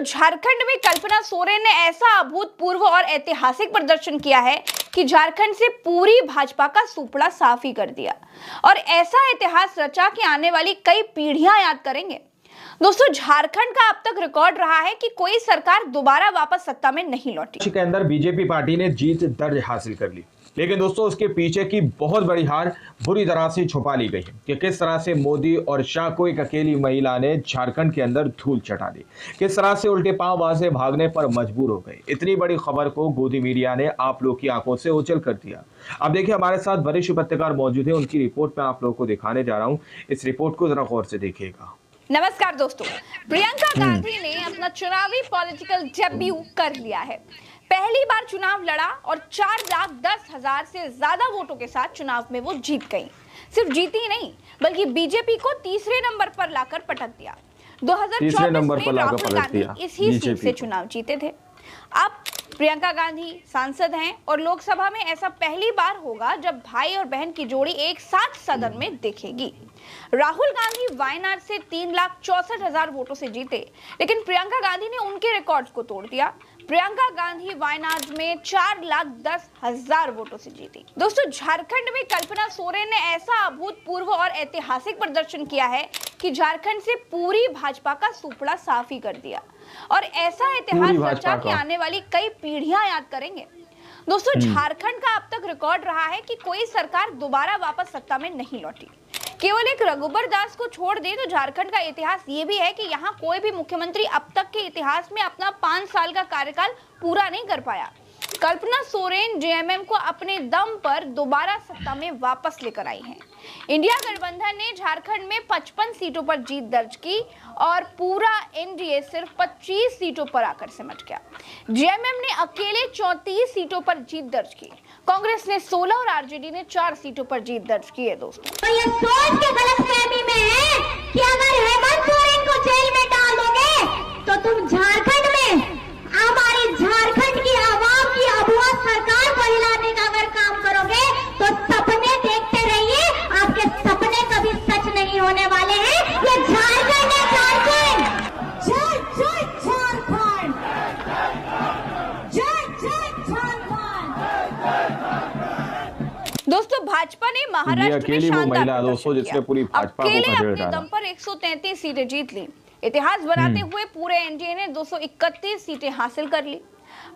झारखंड में कल्पना सोरेन ने ऐसा अभूतपूर्व और ऐतिहासिक प्रदर्शन किया है कि झारखंड से पूरी भाजपा का सुपड़ा साफ ही कर दिया और ऐसा इतिहास रचा कि आने वाली कई पीढ़ियां याद करेंगे। दोस्तों, झारखंड का अब तक रिकॉर्ड रहा है कि कोई सरकार दोबारा वापस सत्ता में नहीं लौटी। के अंदर बीजेपी पार्टी ने जीत दर्ज हासिल कर ली, लेकिन दोस्तों उसके पीछे की बहुत बड़ी हार बुरी तरह से छुपा ली गई है कि किस तरह से मोदी और शाह को एक अकेली महिला ने झारखंड के अंदर धूल चटा दी, किस तरह से उल्टे पांव वहां से भागने पर मजबूर हो गए। इतनी बड़ी खबर को गोदी मीडिया ने आप लोग की आंखों से ओझल कर दिया। अब देखिए, हमारे साथ वरिष्ठ पत्रकार मौजूद है, उनकी रिपोर्ट में आप लोगों को दिखाने जा रहा हूँ। इस रिपोर्ट को जरा गौर से देखिएगा। नमस्कार दोस्तों, प्रियंका गांधी ने अपना चुनावी पॉलिटिकल डेब्यू कर लिया है। पहली बार चुनाव लड़ा और 4,10,000 से ज्यादा वोटों के साथ चुनाव में वो जीत गई। सिर्फ जीती नहीं, बल्कि बीजेपी को तीसरे नंबर पर लाकर पटक दिया। 2024 में राहुल गांधी इसी सीट से चुनाव जीते थे। अब प्रियंका गांधी सांसद हैं और लोकसभा में ऐसा पहली बार होगा जब भाई और बहन की जोड़ी एक साथ सदन में दिखेगी। राहुल गांधी वायनाड से 3,64,000 वोटों से जीते, लेकिन प्रियंका गांधी ने उनके रिकॉर्ड्स को तोड़ दिया। प्रियंका गांधी वायनाड में 4,10,000 वोटों से जीती। दोस्तों, झारखंड में कल्पना सोरेन ने ऐसा अभूतपूर्व और ऐतिहासिक प्रदर्शन किया है कि झारखंड से पूरी भाजपा का सुपड़ा साफ ही कर दिया और ऐसा इतिहास रचा कि आने वाली कई पीढ़ियां याद करेंगे। दोस्तों, झारखंड का अब तक रिकॉर्ड रहा है कि कोई सरकार दोबारा वापस सत्ता में नहीं लौटी। केवल एक रघुबर दास को छोड़ दे तो झारखंड का इतिहास ये भी है कि यहाँ कोई भी मुख्यमंत्री अब तक के इतिहास में अपना 5 साल का कार्यकाल पूरा नहीं कर पाया। कल्पना सोरेन जेएमएम को अपने दम पर दोबारा सत्ता में वापस लेकर आई हैं। इंडिया गठबंधन ने झारखंड में 55 सीटों पर जीत दर्ज की और पूरा एनडीए सिर्फ 25 सीटों पर आकर सिमट गया। जेएमएम ने अकेले 34 सीटों पर जीत दर्ज की। कांग्रेस ने 16 और आरजेडी ने 4 सीटों पर जीत दर्ज की है। दोस्तों, तो ये सोच के गलतफहमी में है कि अगर हेमंत सोरेन को जेल में डाल दोगे तो तुम झारखंड में हमारी झारखंड की आवाम की अबुआ सरकार को हिलाने का अगर काम करोगे तो सपने देखते रहिए, आपके सपने कभी सच नहीं होने वाले हैं। ये झारखंड है, झारखंड। जय जय झारखंड, जय जय झारखंड। दोस्तों, भाजपा ने महाराष्ट्र में शानदार अकेले अपने दम पर 133 सीटें जीत ली। इतिहास बनाते हुए पूरे एनडीए ने 231 सीटें हासिल कर ली।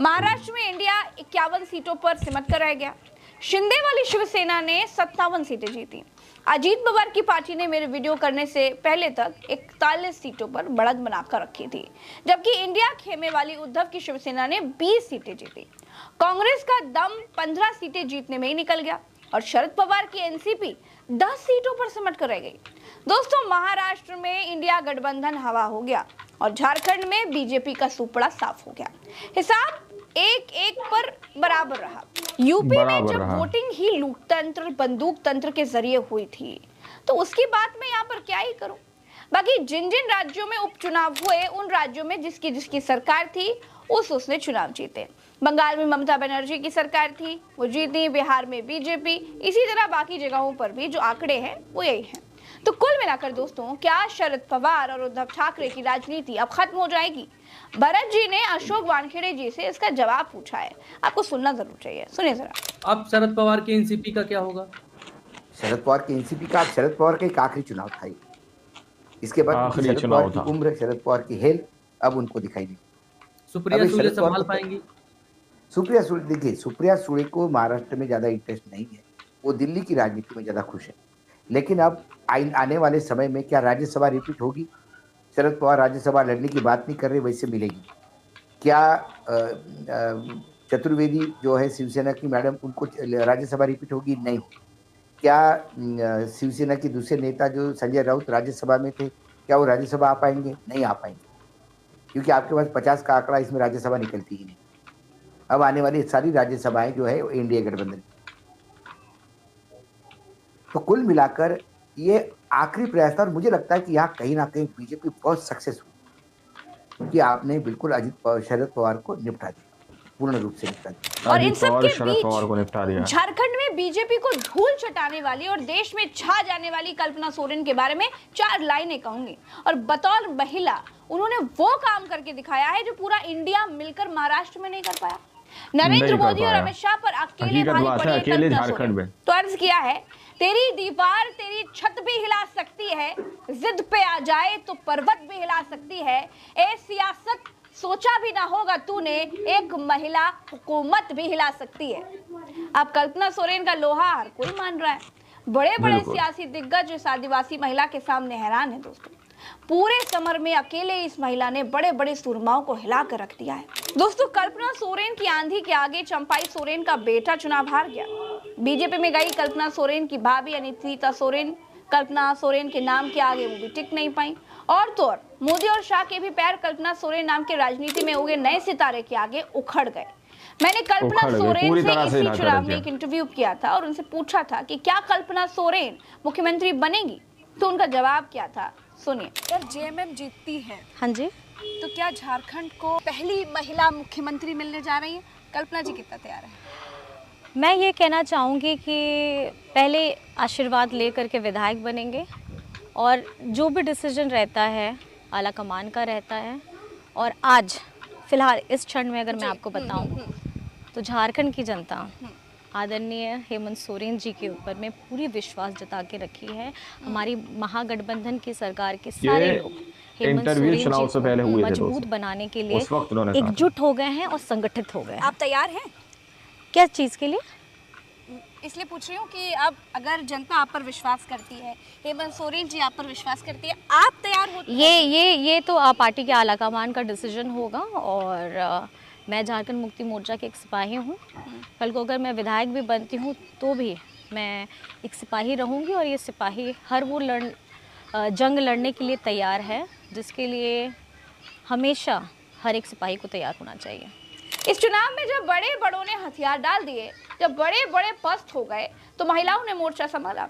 महाराष्ट्र में इंडिया 51 सीटों पर सिमट कर रह गया। शिंदे वाली शिवसेना ने 57 सीटें जीती। अजीत पवार की पार्टी ने मेरे वीडियो करने से पहले तक 41 सीटों पर बढ़त बनाकर रखी थी, जबकि इंडिया खेमे वाली उद्धव की शिवसेना ने 20 सीटें जीती। कांग्रेस का दम 15 सीटें जीतने में ही निकल गया और शरद पवार की एनसीपी 10 सीटों पर सिमट कर रह गई। दोस्तों, महाराष्ट्र में इंडिया गठबंधन हवा हो गया और झारखंड में बीजेपी का सुपड़ा साफ हो गया। हिसाब एक पर बराबर रहा। यूपी में जब वोटिंग ही लोकतंत्र बंदूक तंत्र के जरिए हुई थी तो उसकी बात मैं यहाँ पर क्या ही करूं। बाकी जिन जिन राज्यों में उपचुनाव हुए उन राज्यों में जिसकी जिसकी सरकार थी उसने चुनाव जीते। बंगाल में ममता बनर्जी की सरकार थी, वो जीती। बिहार में बीजेपी, इसी तरह बाकी जगहों पर भी जो आंकड़े हैं वो यही हैं। तो कुल मिलाकर दोस्तों, क्या शरद पवार और उद्धव ठाकरे की राजनीति अब खत्म हो जाएगी? भरत जी ने अशोक वानखेड़े जी से इसका जवाब पूछा है, आपको सुनना जरूर चाहिए। सुनिए जरा। अब शरद पवार के एनसीपी का क्या होगा? शरद पवार के एनसीपी का शरद पवार का एक आखिरी चुनाव था। इसके बाद शरद पवार की उम्र, शरद पवार की हेल अब उनको दिखाई दी। सुप्रिया सुले संभाल पाएंगी? सुप्रिया सुले, देखिए, सुप्रिया सुले को महाराष्ट्र में ज्यादा इंटरेस्ट नहीं है, वो दिल्ली की राजनीति में ज्यादा खुश है। लेकिन अब आने वाले समय में क्या राज्यसभा रिपीट होगी? शरद पवार राज्यसभा लड़ने की बात नहीं कर रहे, वैसे मिलेगी क्या? चतुर्वेदी जो है शिवसेना की मैडम, उनको राज्यसभा रिपीट होगी? नहीं होगी। क्या शिवसेना के दूसरे नेता जो संजय राउत राज्यसभा में थे, क्या वो राज्यसभा आ पाएंगे? नहीं आ पाएंगे, क्योंकि आपके पास 50 का आंकड़ा, इसमें राज्यसभा निकलती ही नहीं। अब आने वाली सारी राज्यसभाएं जो है एनडीए गठबंधन। तो कुल मिलाकर ये आखिरी प्रयास था और मुझे लगता है कि यहाँ कहीं ना कहीं बीजेपी बहुत सक्सेस हुई, क्योंकि आपने बिल्कुल शरद पवार को निपटा दिया। पूर्ण रूप से निपटा दिया। और इन अजित सब पवार, के शरद पवार को निपटा दिया। बीच झारखंड में बीजेपी को धूल चटाने वाली और देश में छा जाने वाली कल्पना सोरेन के बारे में 4 लाइनें कहूंगी। और बतौर महिला उन्होंने वो काम करके दिखाया है जो पूरा इंडिया मिलकर महाराष्ट्र में नहीं कर पाया। नरेंद्र मोदी और अमित शाह पर अकेले भारी पड़ी है अकेले कल्पना झारखंड में। सोरेन। तो अर्ज किया है, तेरी दीवार तेरी छत भी हिला सकती है, जिद पे आ जाए तो पर्वत भी हिला सकती है। ए सियासत सोचा भी ना होगा तूने, एक महिला हुकूमत भी हिला सकती है। अब कल्पना सोरेन का लोहा हर कोई मान रहा है। बड़े बड़े सियासी दिग्गज इस आदिवासी महिला के सामने हैरान है। दोस्तों, पूरे समर में अकेले इस महिला ने बड़े बड़े सुरमाओं को हिला कर रख दिया है। दोस्तों, कल्पना सोरेन की आंधी के आगे चंपाई सोरेन का बेटा चुनाव हार गया। बीजेपी में गई कल्पना सोरेन की भाभी अनिता सोरेन कल्पना सोरेन के नाम के आगे वो भी टिक नहीं पाई। और तो और मोदी और शाह के भी पैर कल्पना सोरेन नाम के राजनीति में उगे नए सितारे के आगे उखड़ गए। मैंने कल्पना सोरेन से इसी चुनाव में एक इंटरव्यू किया था और उनसे पूछा था कि क्या कल्पना सोरेन मुख्यमंत्री बनेगी, तो उनका जवाब क्या था, सुनिए। अगर जेएमएम जीतती है, हाँ जी, तो क्या झारखंड को पहली महिला मुख्यमंत्री मिलने जा रही है? कल्पना जी कितना तैयार है? मैं ये कहना चाहूँगी कि पहले आशीर्वाद ले करके विधायक बनेंगे और जो भी डिसीजन रहता है आला कमान का रहता है। और आज फ़िलहाल इस क्षण में अगर मैं आपको बताऊँ तो झारखंड की जनता आदरणीय हेमंत सोरेन जी के ऊपर में पूरी विश्वास जता के रखी है। हमारी महागठबंधन की सरकार के सारे लोग हेमंत सोरेन जी को मजबूत बनाने के लिए एकजुट हो गए हैं और संगठित हो गए। आप तैयार हैं? क्या चीज़ के लिए? इसलिए पूछ रही हूँ कि अब अगर जनता आप पर विश्वास करती है, हेमंत सोरेन जी आप पर विश्वास करती है, आप तैयार हो? ये तो पार्टी के आला कमान का डिसीजन होगा। और मैं झारखंड मुक्ति मोर्चा के एक सिपाही हूँ। कल को अगर मैं विधायक भी बनती हूँ तो भी मैं एक सिपाही रहूँगी और ये सिपाही हर वो जंग लड़ने के लिए तैयार है जिसके लिए हमेशा हर एक सिपाही को तैयार होना चाहिए। इस चुनाव में जब बड़े बड़ों ने हथियार डाल दिए, जब बड़े बड़े पस्त हो गए, तो महिलाओं ने मोर्चा संभाला।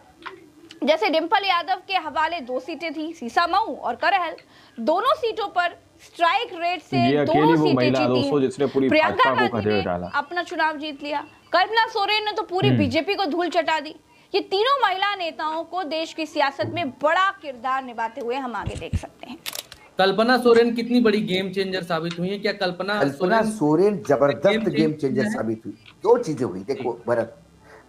जैसे डिम्पल यादव के हवाले 2 सीटें थी, सीसामऊ और करहल। दोनों सीटों पर स्ट्राइक रेट से दोनों सीटें जीती। प्रियंका गांधी ने अपना चुनाव जीत लिया। कल्पना सोरेन ने तो पूरी बीजेपी को धूल चटा दी। ये तीनों महिला नेताओं को देश की सियासत में बड़ा किरदार निभाते हुए हम आगे देख सकते हैं। कल्पना सोरेन कितनी बड़ी गेम चेंजर साबित हुई है? क्या कल्पना सोरेन जबरदस्त गेम चेंजर साबित हुई? 2 चीजें हुई। देखो भरत,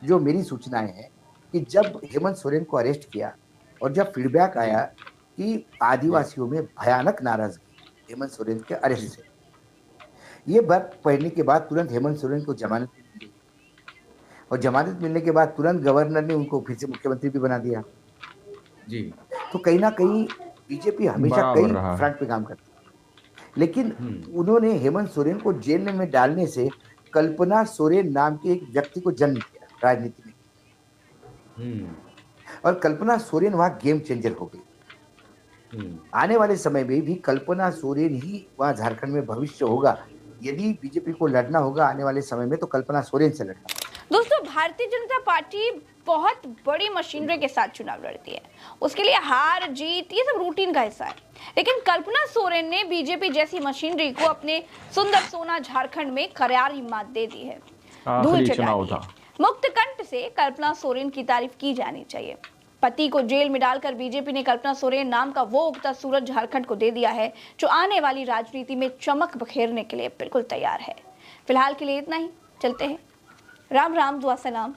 जो मेरी सूचनाएं हैं कि जब हेमंत सोरेन को अरेस्ट किया और जब फीडबैक आया कि आदिवासियों में भयानक नाराजगी हेमंत सोरेन के अरेस्ट से, ये बात पढ़ने के बाद तुरंत हेमंत सोरेन को जमानत मिली और जमानत मिलने के बाद तुरंत गवर्नर ने उनको फिर से मुख्यमंत्री भी बना दिया जी। तो कहीं ना कहीं बीजेपी हमेशा कई फ्रंट पे काम करती है, लेकिन उन्होंने हेमंत सोरेन को जेल में डालने से कल्पना सोरेन नाम के एक व्यक्ति को जन्म दिया राजनीति में। और कल्पना सोरेन वहां गेम चेंजर हो गई। आने वाले समय में भी कल्पना सोरेन ही वहां झारखंड में भविष्य होगा। यदि बीजेपी को लड़ना होगा आने वाले समय में तो कल्पना सोरेन से लड़ना। दोस्तों, भारतीय जनता पार्टी बहुत बड़ी मशीनरी के साथ चुनाव लड़ती है। उसके लिए हार जीत ये सब रूटीन का हिस्सा है। लेकिन कल्पना सोरेन ने बीजेपी जैसी मशीनरी को अपने सुंदर सोना झारखंड में करारी मात दे दी है, धूल चटा दी। मुक्त कंठ से कल्पना सोरेन की तारीफ की जानी चाहिए। पति को जेल में डालकर बीजेपी ने कल्पना सोरेन नाम का वो उगता सूरज झारखंड को दे दिया है जो आने वाली राजनीति में चमक बखेरने के लिए बिल्कुल तैयार है। फिलहाल के लिए इतना ही, चलते हैं। राम राम, दुआ सलाम,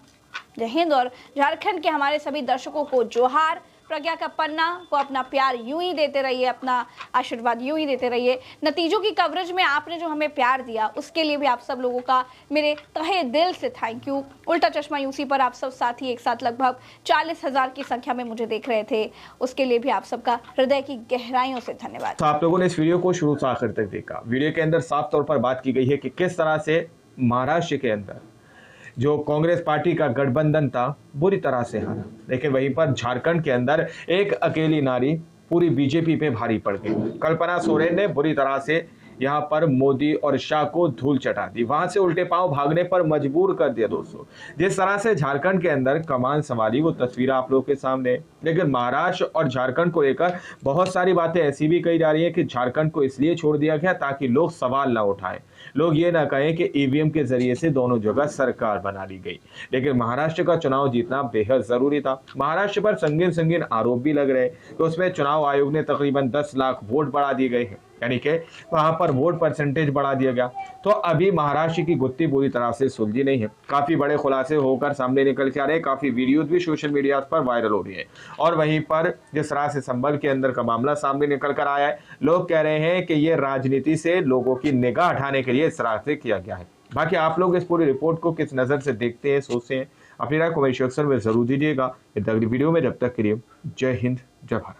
जय हिंद। और झारखंड के हमारे सभी दर्शकों को जोहार। प्रज्ञा का पन्ना को अपना प्यार यूं ही देते रहिए, अपना आशीर्वाद यूं ही देते रहिए। नतीजों की कवरेज में आपने जो हमें प्यार दिया उसके लिए भी आप सब लोगों का मेरे तहे दिल से थैंक यू। उल्टा चश्मा यूसी पर आप सब साथी एक साथ लगभग 40,000 की संख्या में मुझे देख रहे थे, उसके लिए भी आप सबका हृदय की गहराइयों से धन्यवाद। तो आप लोगों ने इस वीडियो को शुरू से आखिर तक देखा। वीडियो के अंदर साफ तौर पर बात की गई है कि किस तरह से महाराष्ट्र के अंदर जो कांग्रेस पार्टी का गठबंधन था बुरी तरह से हारा, लेकिन वहीं पर झारखंड के अंदर एक अकेली नारी पूरी बीजेपी पे भारी पड़ गई। कल्पना सोरेन ने बुरी तरह से यहाँ पर मोदी और शाह को धूल चटा दी, वहां से उल्टे पांव भागने पर मजबूर कर दिया। दोस्तों, जिस तरह से झारखंड के अंदर कमान संभाली वो तस्वीर आप लोगों के सामने है। लेकिन महाराष्ट्र और झारखंड को लेकर बहुत सारी बातें ऐसी भी कही जा रही है कि झारखंड को इसलिए छोड़ दिया गया ताकि लोग सवाल ना उठाएं, लोग ये ना कहें कि ईवीएम के जरिए से दोनों जगह सरकार बना ली गई। लेकिन महाराष्ट्र का चुनाव जीतना बेहद जरूरी था। महाराष्ट्र पर संगीन संगीन आरोप भी लग रहे तो उसमें चुनाव आयोग ने तकरीबन 10 लाख वोट बढ़ा दिए गए हैं, यानी कि वहां पर वोट परसेंटेज बढ़ा दिया गया। तो अभी महाराष्ट्र की गुत्थी पूरी तरह से सुलझी नहीं है। काफी बड़े खुलासे होकर सामने निकल के आ रहे हैं, काफी वीडियोज भी सोशल मीडिया पर वायरल हो रही है। और वहीं पर जिस तरह से संभल के अंदर का मामला सामने निकल कर आया है, लोग कह रहे हैं कि ये राजनीति से लोगों की निगाह हटाने के लिए इस तरह से किया गया है। बाकी आप लोग इस पूरी रिपोर्ट को किस नजर से देखते हैं, सोचते हैं, अपनी राय कमेंट सेक्शन में जरूर दीजिएगा। अगली वीडियो में जब तक के लिए जय हिंद, जय भारत।